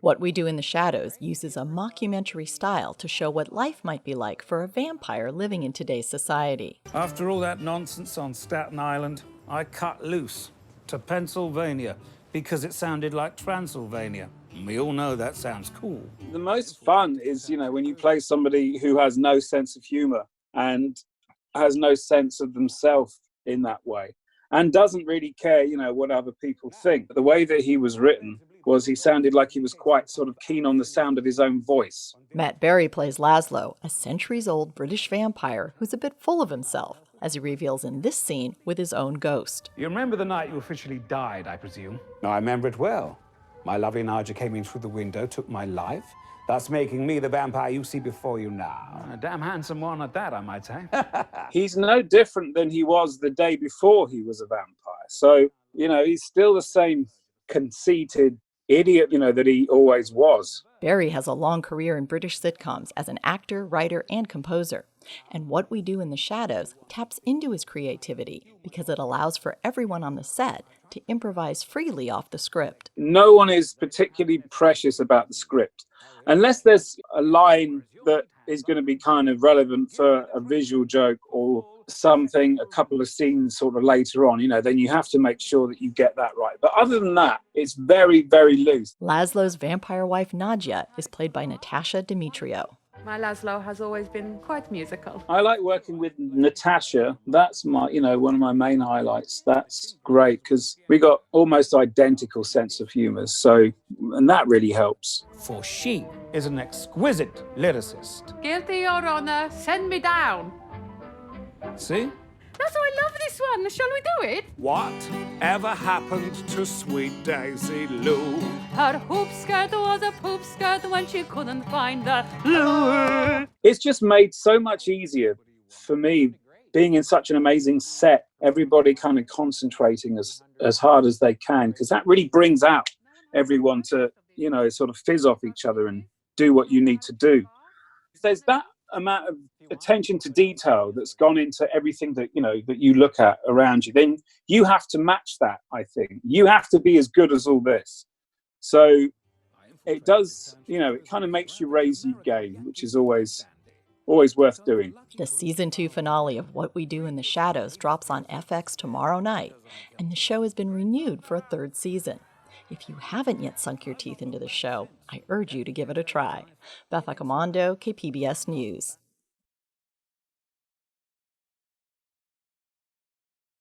What We Do in the Shadows uses a mockumentary style to show what life might be like for a vampire living in today's society. After all that nonsense on Staten Island, I cut loose to Pennsylvania because it sounded like Transylvania. We all know that sounds cool. The most fun is, when you play somebody who has no sense of humor and has no sense of themselves in that way and doesn't really care, what other people think. But the way that he was written was he sounded like he was quite sort of keen on the sound of his own voice. Matt Berry plays Laszlo, a centuries-old British vampire who's a bit full of himself, as he reveals in this scene with his own ghost. You remember the night you officially died, I presume? No, I remember it well. My lovely Naja came in through the window, took my life, thus making me the vampire you see before you now. A damn handsome one at that, I might say. He's no different than he was the day before he was a vampire. So, he's still the same conceited idiot, that he always was. Berry has a long career in British sitcoms as an actor, writer, and composer. And What We Do in the Shadows taps into his creativity because it allows for everyone on the set to improvise freely off the script. No one is particularly precious about the script. Unless there's a line that is going to be kind of relevant for a visual joke or something, a couple of scenes sort of later on, then you have to make sure that you get that right. But other than that, it's very, very loose. Laszlo's vampire wife, Nadia, is played by Natasha Demetrio. My Laszlo has always been quite musical. I like working with Natasha. That's my, one of my main highlights. That's great because we got almost identical sense of humor. And that really helps. For she is an exquisite lyricist. Guilty, Your Honor. Send me down. See? That's why I love this one. Shall we do it? What ever happened to sweet Daisy Lou? Her hoop skirt was a poop skirt when she couldn't find the loo. It's just made so much easier for me being in such an amazing set, everybody kind of concentrating as hard as they can, because that really brings out everyone to, sort of fizz off each other and do what you need to do. If there's that amount of attention to detail that's gone into everything that that you look at around you, then you have to match that. I think you have to be as good as all this. So it does, it kind of makes you raise your game, which is always worth doing. The season 2 finale of What We Do in the Shadows drops on FX tomorrow night, and the show has been renewed for a 3rd season. If you haven't yet sunk your teeth into the show, I urge you to give it a try. Beth Accomando, KPBS News.